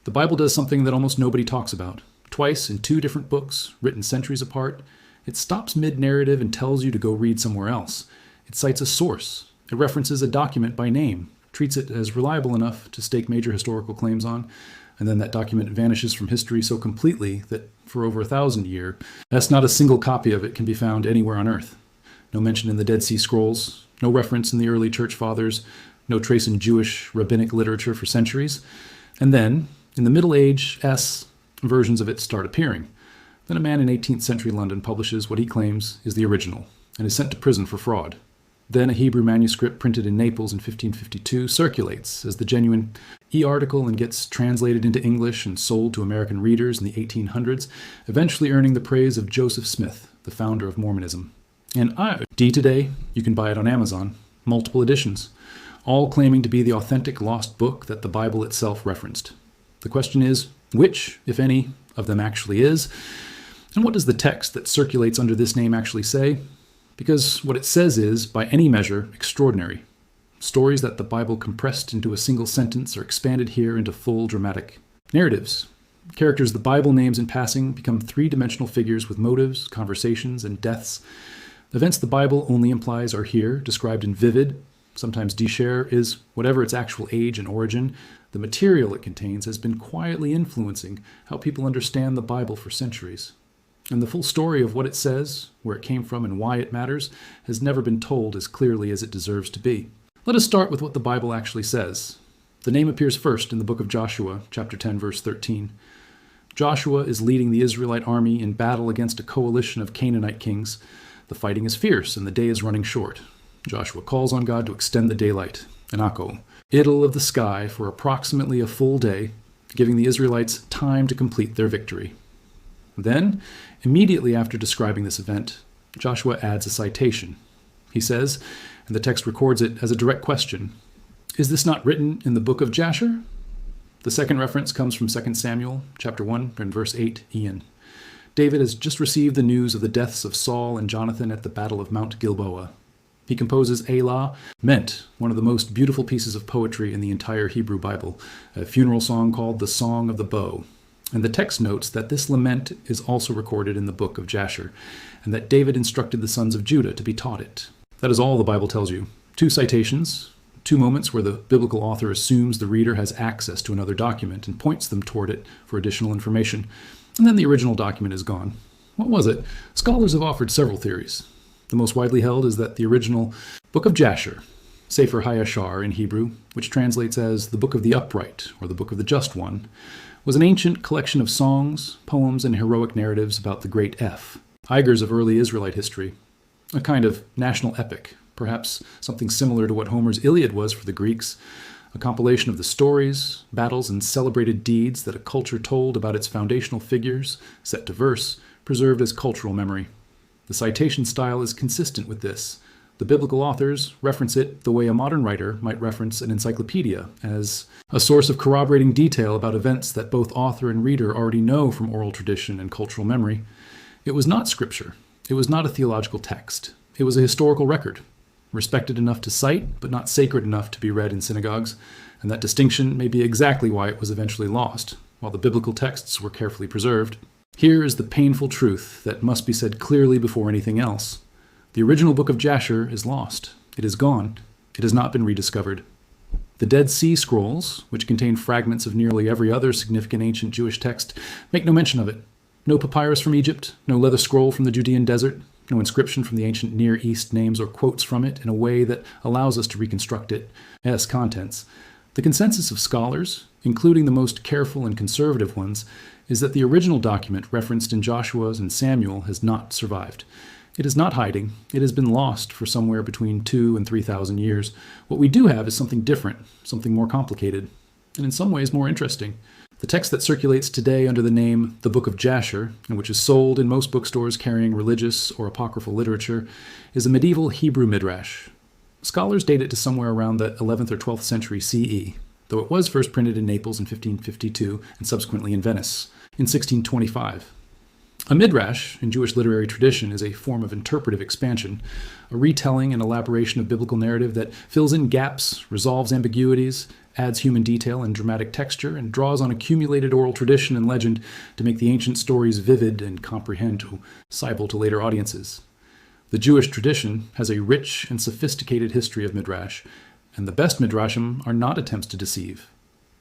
The Bible does something that almost nobody talks about. Twice in two different books, written centuries apart, it stops mid-narrative and tells you to go read somewhere else. It cites a source. It references a document by name, treats it as reliable enough to stake major historical claims on, and then that document vanishes from history so completely that for over 1,000 years, not a single copy of it can be found anywhere on Earth. No mention in the Dead Sea Scrolls, no reference in the early church fathers, no trace in Jewish rabbinic literature for centuries. And then, in the Middle Age versions of it start appearing. Then a man in 18th century London publishes what he claims is the original and is sent to prison for fraud. Then a Hebrew manuscript printed in Naples in 1552 circulates as the genuine e-article and gets translated into English and sold to American readers in the 1800s, eventually earning the praise of Joseph Smith, the founder of Mormonism. And today, you can buy it on Amazon, multiple editions, all claiming to be the authentic lost book that the Bible itself referenced. The question is, which, if any, of them actually is? And what does the text that circulates under this name actually say? Because what it says is, by any measure, extraordinary. Stories that the Bible compressed into a single sentence are expanded here into full dramatic narratives. Characters the Bible names in passing become three-dimensional figures with motives, conversations, and deaths. Events the Bible only implies are here, described in vivid, sometimes Jasher is whatever its actual age and origin. The material it contains has been quietly influencing how people understand the Bible for centuries. And the full story of what it says, where it came from, and why it matters has never been told as clearly as it deserves to be. Let us start with what the Bible actually says. The name appears first in the Book of Joshua, chapter 10, verse 13. Joshua is leading the Israelite army in battle against a coalition of Canaanite kings. The fighting is fierce and the day is running short. Joshua calls on God to extend the daylight, Anako, idyll of the sky, for approximately a full day, giving the Israelites time to complete their victory. Then, immediately after describing this event, Joshua adds a citation. He says, and the text records it as a direct question, "Is this not written in the Book of Jasher?" The second reference comes from 2 Samuel, chapter 1, and verse 8, Ian. David has just received the news of the deaths of Saul and Jonathan at the Battle of Mount Gilboa. He composes Elah, meant one of the most beautiful pieces of poetry in the entire Hebrew Bible, a funeral song called the Song of the Bow. And the text notes that this lament is also recorded in the Book of Jasher, and that David instructed the sons of Judah to be taught it. That is all the Bible tells you. Two citations, two moments where the biblical author assumes the reader has access to another document and points them toward it for additional information. And then the original document is gone. What was it? Scholars have offered several theories. The most widely held is that the original Book of Jasher, Sefer HaYashar in Hebrew, which translates as the Book of the Upright or the Book of the Just One, was an ancient collection of songs, poems, and heroic narratives about the Great F, Igers of early Israelite history, a kind of national epic, perhaps something similar to what Homer's Iliad was for the Greeks, a compilation of the stories, battles, and celebrated deeds that a culture told about its foundational figures, set to verse, preserved as cultural memory. The citation style is consistent with this. The biblical authors reference it the way a modern writer might reference an encyclopedia, as a source of corroborating detail about events that both author and reader already know from oral tradition and cultural memory. It was not scripture. It was not a theological text. It was a historical record, respected enough to cite, but not sacred enough to be read in synagogues, and that distinction may be exactly why it was eventually lost, while the biblical texts were carefully preserved. Here is the painful truth that must be said clearly before anything else. The original Book of Jasher is lost. It is gone. It has not been rediscovered. The Dead Sea Scrolls, which contain fragments of nearly every other significant ancient Jewish text, make no mention of it. No papyrus from Egypt, no leather scroll from the Judean desert, no inscription from the ancient Near East names or quotes from it in a way that allows us to reconstruct its contents. The consensus of scholars, including the most careful and conservative ones, is that the original document referenced in Joshua's and Samuel has not survived. It is not hiding. It has been lost for somewhere between 2,000 and 3,000 years. What we do have is something different, something more complicated, and in some ways more interesting. The text that circulates today under the name The Book of Jasher, and which is sold in most bookstores carrying religious or apocryphal literature, is a medieval Hebrew midrash. Scholars date it to somewhere around the 11th or 12th century CE, though it was first printed in Naples in 1552 and subsequently in Venice in 1625. A midrash, in Jewish literary tradition, is a form of interpretive expansion, a retelling and elaboration of biblical narrative that fills in gaps, resolves ambiguities, adds human detail and dramatic texture, and draws on accumulated oral tradition and legend to make the ancient stories vivid and comprehensible to later audiences. The Jewish tradition has a rich and sophisticated history of midrash, and the best midrashim are not attempts to deceive.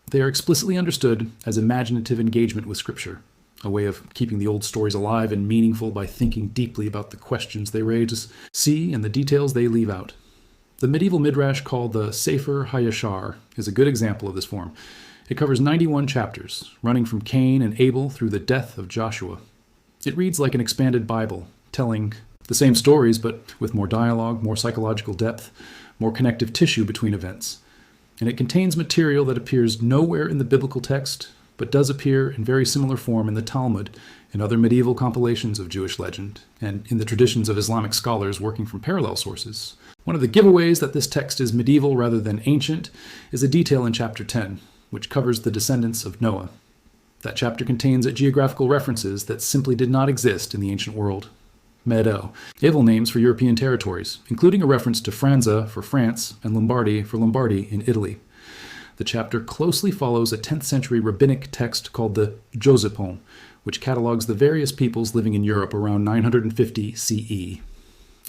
They are explicitly understood as imaginative engagement with Scripture, a way of keeping the old stories alive and meaningful by thinking deeply about the questions they raise, see, and the details they leave out. The medieval midrash called the Sefer HaYashar is a good example of this form. It covers 91 chapters, running from Cain and Abel through the death of Joshua. It reads like an expanded Bible, telling the same stories but with more dialogue, more psychological depth, more connective tissue between events. And it contains material that appears nowhere in the biblical text, but does appear in very similar form in the Talmud and other medieval compilations of Jewish legend, and in the traditions of Islamic scholars working from parallel sources. One of the giveaways that this text is medieval rather than ancient is a detail in chapter 10, which covers the descendants of Noah. That chapter contains geographical references that simply did not exist in the ancient world. Medo, naval names for European territories, including a reference to Franza for France and Lombardy for Lombardy in Italy. The chapter closely follows a 10th century rabbinic text called the Josephon, which catalogs the various peoples living in Europe around 950 CE.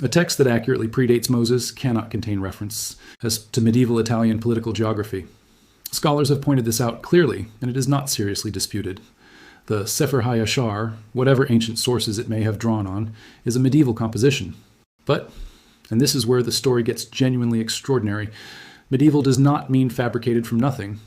A text that accurately predates Moses cannot contain reference as to medieval Italian political geography. Scholars have pointed this out clearly, and it is not seriously disputed. The Sefer HaYashar, whatever ancient sources it may have drawn on, is a medieval composition. But, and this is where the story gets genuinely extraordinary, medieval does not mean fabricated from nothing.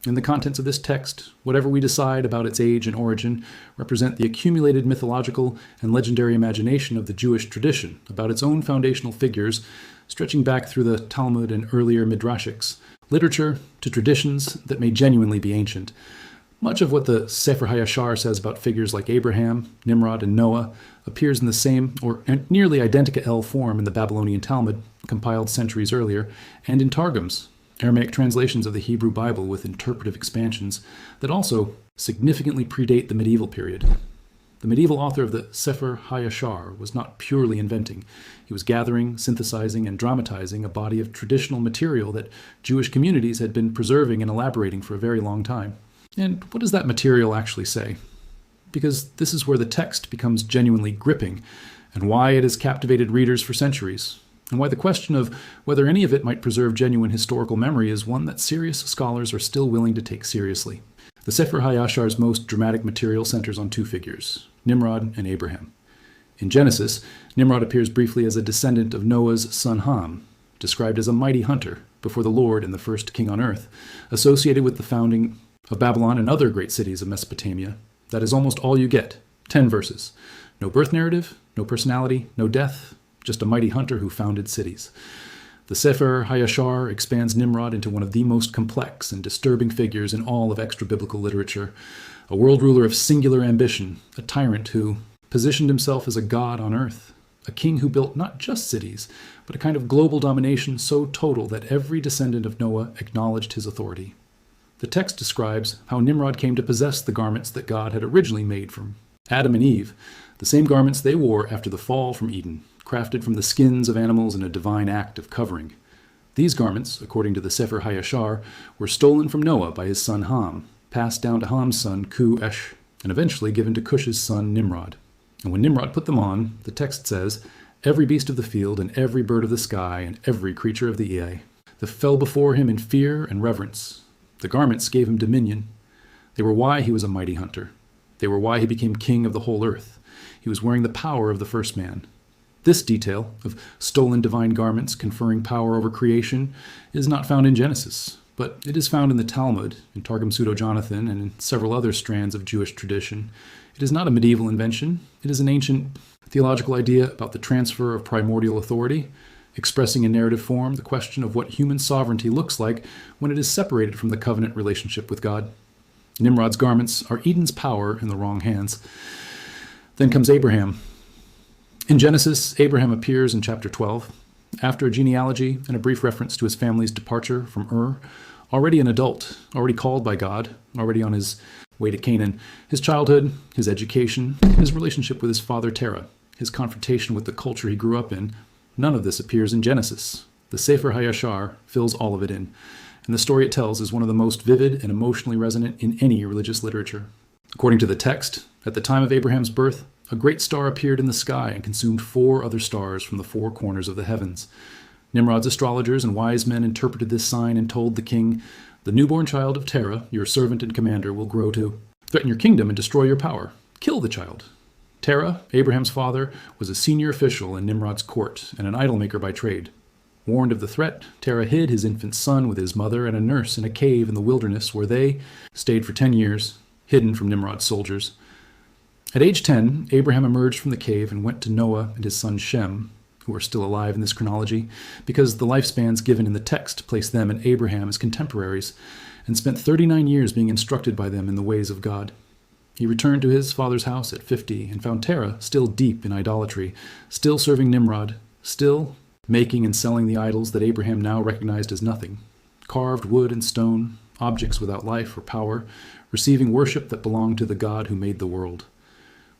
In the contents of this text, whatever we decide about its age and origin represent the accumulated mythological and legendary imagination of the Jewish tradition about its own foundational figures, stretching back through the Talmud and earlier midrashics, literature to traditions that may genuinely be ancient. Much of what the Sefer HaYashar says about figures like Abraham, Nimrod, and Noah appears in the same or nearly identical form in the Babylonian Talmud, compiled centuries earlier, and in Targums, Aramaic translations of the Hebrew Bible with interpretive expansions that also significantly predate the medieval period. The medieval author of the Sefer HaYashar was not purely inventing. He was gathering, synthesizing, and dramatizing a body of traditional material that Jewish communities had been preserving and elaborating for a very long time. And what does that material actually say? Because this is where the text becomes genuinely gripping, and why it has captivated readers for centuries, and why the question of whether any of it might preserve genuine historical memory is one that serious scholars are still willing to take seriously. The Sefer HaYashar's most dramatic material centers on two figures, Nimrod and Abraham. In Genesis, Nimrod appears briefly as a descendant of Noah's son Ham, described as a mighty hunter before the Lord and the first king on earth, associated with the founding of Babylon and other great cities of Mesopotamia. That is almost all you get. 10 verses. No birth narrative, no personality, no death, just a mighty hunter who founded cities. The Sefer HaYashar expands Nimrod into one of the most complex and disturbing figures in all of extra-biblical literature, a world ruler of singular ambition, a tyrant who positioned himself as a god on earth, a king who built not just cities, but a kind of global domination so total that every descendant of Noah acknowledged his authority. The text describes how Nimrod came to possess the garments that God had originally made from Adam and Eve, the same garments they wore after the fall from Eden, crafted from the skins of animals in a divine act of covering. These garments, according to the Sefer HaYashar, were stolen from Noah by his son Ham, passed down to Ham's son Cush, and eventually given to Cush's son Nimrod. And when Nimrod put them on, the text says, every beast of the field and every bird of the sky and every creature of the air, they fell before him in fear and reverence. The garments gave him dominion. They were why he was a mighty hunter. They were why he became king of the whole earth. He was wearing the power of the first man. This detail of stolen divine garments conferring power over creation is not found in Genesis, but it is found in the Talmud, in Targum Pseudo-Jonathan, and in several other strands of Jewish tradition. It is not a medieval invention. It is an ancient theological idea about the transfer of primordial authority, expressing in narrative form the question of what human sovereignty looks like when it is separated from the covenant relationship with God. Nimrod's garments are Eden's power in the wrong hands. Then comes Abraham. In Genesis, Abraham appears in chapter 12, after a genealogy and a brief reference to his family's departure from Ur, already an adult, already called by God, already on his way to Canaan, his childhood, his education, his relationship with his father Terah, his confrontation with the culture he grew up in. None of this appears in Genesis. The Sefer HaYashar fills all of it in. and the story it tells is one of the most vivid and emotionally resonant in any religious literature. According to the text, at the time of Abraham's birth, a great star appeared in the sky and consumed 4 other stars from the 4 corners of the heavens. Nimrod's astrologers and wise men interpreted this sign and told the king, "The newborn child of Terah, your servant and commander, will grow to threaten your kingdom and destroy your power. Kill the child." Terah, Abraham's father, was a senior official in Nimrod's court and an idol-maker by trade. Warned of the threat, Terah hid his infant son with his mother and a nurse in a cave in the wilderness where they stayed for 10 years, hidden from Nimrod's soldiers. At age 10, Abraham emerged from the cave and went to Noah and his son Shem, who are still alive in this chronology, because the lifespans given in the text place them and Abraham as contemporaries, and spent 39 years being instructed by them in the ways of God. He returned to his father's house at 50 and found Terah still deep in idolatry, still serving Nimrod, still making and selling the idols that Abraham now recognized as nothing. Carved wood and stone, objects without life or power, receiving worship that belonged to the God who made the world.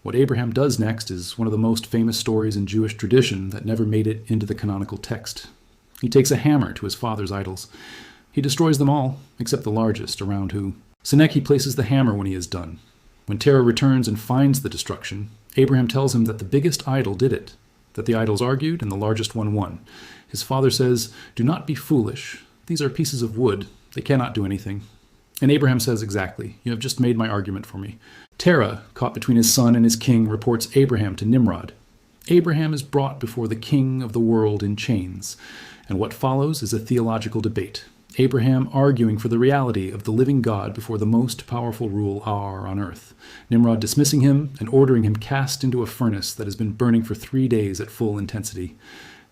What Abraham does next is one of the most famous stories in Jewish tradition that never made it into the canonical text. He takes a hammer to his father's idols. He destroys them all, except the largest, around who. Senech he places the hammer when he is done. When Terah returns and finds the destruction, Abraham tells him that the biggest idol did it, that the idols argued and the largest one won. His father says, "Do not be foolish. These are pieces of wood. They cannot do anything." And Abraham says, "Exactly. You have just made my argument for me." Terah, caught between his son and his king, reports Abraham to Nimrod. Abraham is brought before the king of the world in chains, and what follows is a theological debate. Abraham arguing for the reality of the living God before the most powerful ruler on earth. Nimrod dismissing him and ordering him cast into a furnace that has been burning for 3 days at full intensity.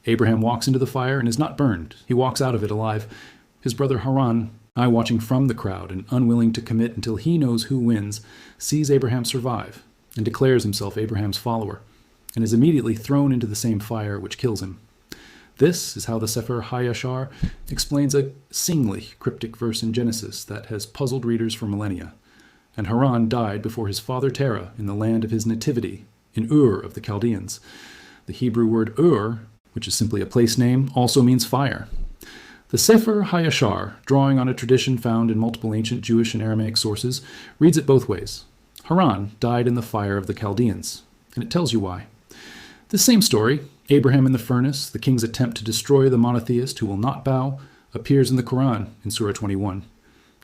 Abraham walks into the fire and is not burned. He walks out of it alive. His brother Haran, watching from the crowd and unwilling to commit until he knows who wins, sees Abraham survive and declares himself Abraham's follower, and is immediately thrown into the same fire which kills him. This is how the Sefer HaYashar explains a seemingly cryptic verse in Genesis that has puzzled readers for millennia. And Haran died before his father Terah in the land of his nativity, in Ur of the Chaldeans. The Hebrew word Ur, which is simply a place name, also means fire. The Sefer HaYashar, drawing on a tradition found in multiple ancient Jewish and Aramaic sources, reads it both ways. Haran died in the fire of the Chaldeans, and it tells you why. This same story, Abraham in the furnace, the king's attempt to destroy the monotheist who will not bow, appears in the Quran in Surah 21.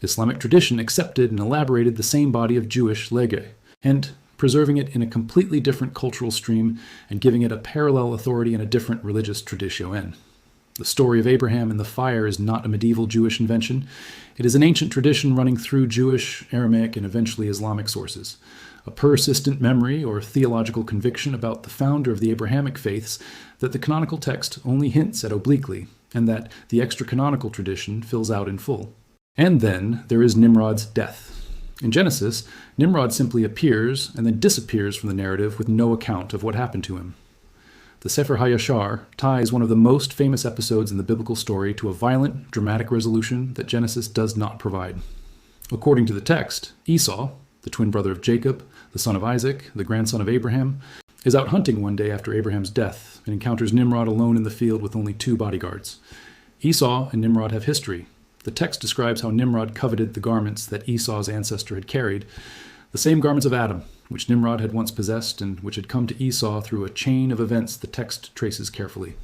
Islamic tradition accepted and elaborated the same body of Jewish legge, and preserving it in a completely different cultural stream and giving it a parallel authority in a different religious tradition. The story of Abraham in the fire is not a medieval Jewish invention. It is an ancient tradition running through Jewish, Aramaic, and eventually Islamic sources. A persistent memory or theological conviction about the founder of the Abrahamic faiths that the canonical text only hints at obliquely, and that the extra-canonical tradition fills out in full. And then there is Nimrod's death. In Genesis, Nimrod simply appears and then disappears from the narrative with no account of what happened to him. The Sefer HaYashar ties one of the most famous episodes in the biblical story to a violent, dramatic resolution that Genesis does not provide. According to the text, Esau, the twin brother of Jacob, the son of Isaac, the grandson of Abraham, is out hunting one day after Abraham's death and encounters Nimrod alone in the field with only 2 bodyguards. Esau and Nimrod have history. The text describes how Nimrod coveted the garments that Esau's ancestor had carried, the same garments of Adam, which Nimrod had once possessed and which had come to Esau through a chain of events the text traces carefully.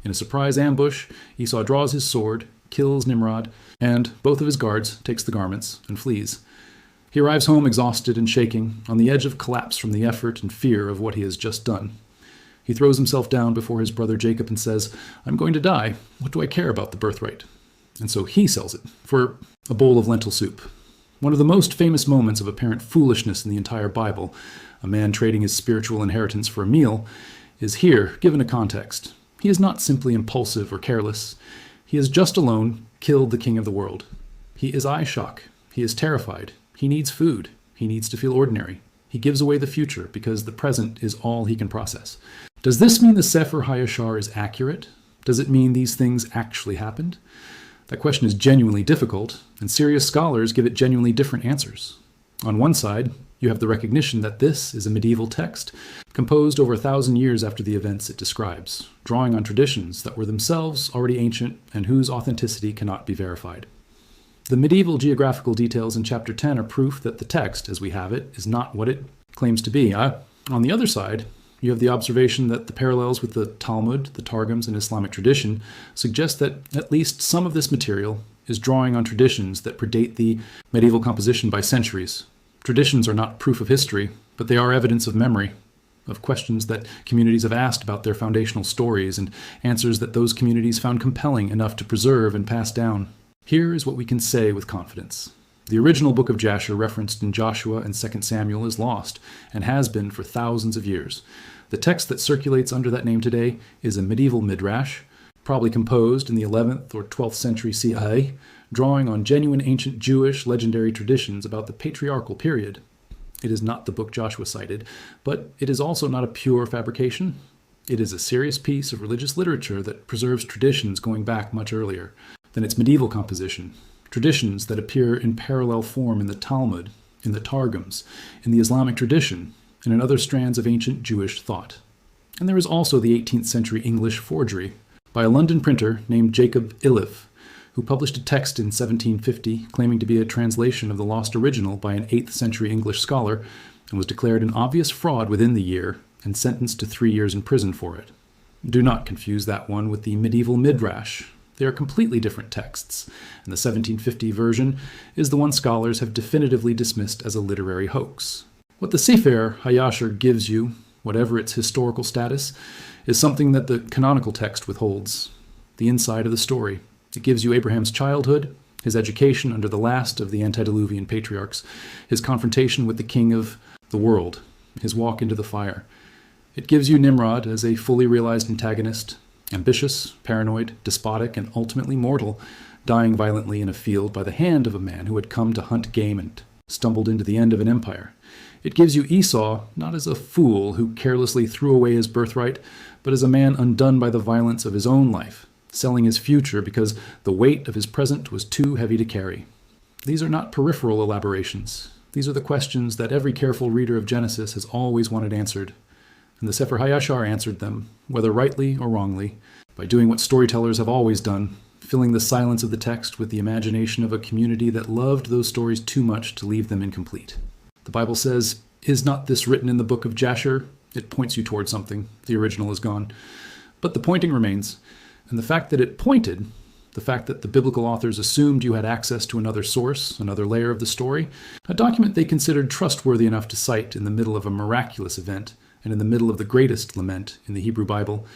In a surprise ambush, Esau draws his sword, kills Nimrod, and both of his guards takes the garments and flees. He arrives home exhausted and shaking, on the edge of collapse from the effort and fear of what he has just done. He throws himself down before his brother Jacob and says, "I'm going to die. What do I care about the birthright?" And so he sells it for a bowl of lentil soup. One of the most famous moments of apparent foolishness in the entire Bible, a man trading his spiritual inheritance for a meal, is here given a context. He is not simply impulsive or careless. He has just alone killed the king of the world. He is eye-shock. He is terrified. He needs food. He needs to feel ordinary. He gives away the future because the present is all he can process. Does this mean the Sefer HaYashar is accurate? Does it mean these things actually happened? That question is genuinely difficult, and serious scholars give it genuinely different answers. On one side, you have the recognition that this is a medieval text, composed over 1,000 years after the events it describes, drawing on traditions that were themselves already ancient and whose authenticity cannot be verified. The medieval geographical details in chapter 10 are proof that the text, as we have it, is not what it claims to be. On the other side, you have the observation that the parallels with the Talmud, the Targums, and Islamic tradition suggest that at least some of this material is drawing on traditions that predate the medieval composition by centuries. Traditions are not proof of history, but they are evidence of memory, of questions that communities have asked about their foundational stories and answers that those communities found compelling enough to preserve and pass down. Here is what we can say with confidence. The original Book of Jasher referenced in Joshua and 2 Samuel is lost, and has been for thousands of years. The text that circulates under that name today is a medieval midrash, probably composed in the 11th or 12th century CE, drawing on genuine ancient Jewish legendary traditions about the patriarchal period. It is not the book Joshua cited, but it is also not a pure fabrication. It is a serious piece of religious literature that preserves traditions going back much earlier than its medieval composition. Traditions that appear in parallel form in the Talmud, in the Targums, in the Islamic tradition, and in other strands of ancient Jewish thought. And there is also the 18th century English forgery by a London printer named Jacob Iliff, who published a text in 1750 claiming to be a translation of the lost original by an 8th century English scholar, and was declared an obvious fraud within the year and sentenced to 3 years in prison for it. Do not confuse that one with the medieval midrash. They are completely different texts, and the 1750 version is the one scholars have definitively dismissed as a literary hoax. What the Sefer HaYasher gives you, whatever its historical status, is something that the canonical text withholds: the inside of the story. It gives you Abraham's childhood, his education under the last of the antediluvian patriarchs, his confrontation with the king of the world, his walk into the fire. It gives you Nimrod as a fully realized antagonist, ambitious, paranoid, despotic, and ultimately mortal, dying violently in a field by the hand of a man who had come to hunt game and stumbled into the end of an empire. It gives you Esau not as a fool who carelessly threw away his birthright, but as a man undone by the violence of his own life, selling his future because the weight of his present was too heavy to carry. These are not peripheral elaborations. These are the questions that every careful reader of Genesis has always wanted answered. And the Sefer HaYashar answered them, whether rightly or wrongly, by doing what storytellers have always done, filling the silence of the text with the imagination of a community that loved those stories too much to leave them incomplete. The Bible says, "Is not this written in the Book of Jasher?" It points you toward something. The original is gone. But the pointing remains. And the fact that it pointed, the fact that the biblical authors assumed you had access to another source, another layer of the story, a document they considered trustworthy enough to cite in the middle of a miraculous event, and in the middle of the greatest lament in the Hebrew Bible,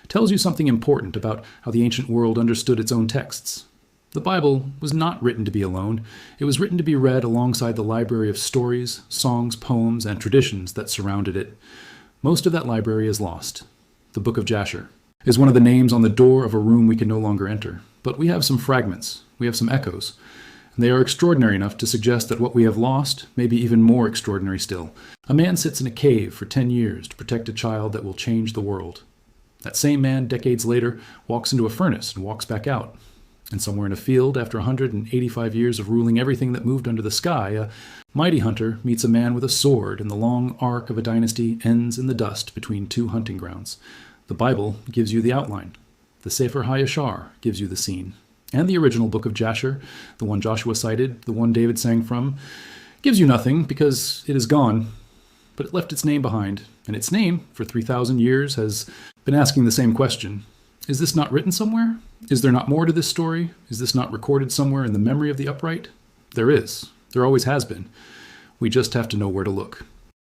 tells you something important about how the ancient world understood its own texts. The Bible was not written to be alone. It was written to be read alongside the library of stories, songs, poems, and traditions that surrounded it. Most of that library is lost. The Book of Jasher is one of the names on the door of a room we can no longer enter. But we have some fragments. We have some echoes. And they are extraordinary enough to suggest that what we have lost may be even more extraordinary still. A man sits in a cave for 10 years to protect a child that will change the world. That same man, decades later, walks into a furnace and walks back out. And somewhere in a field, after 185 years of ruling everything that moved under the sky, a mighty hunter meets a man with a sword, and the long arc of a dynasty ends in the dust between two hunting grounds. The Bible gives you the outline. The Sefer HaYashar gives you the scene. And the original Book of Jasher, the one Joshua cited, the one David sang from, gives you nothing because it is gone, but it left its name behind. And its name, for 3,000 years, has been asking the same question. Is this not written somewhere? Is there not more to this story? Is this not recorded somewhere in the memory of the upright? There is. There always has been. We just have to know where to look.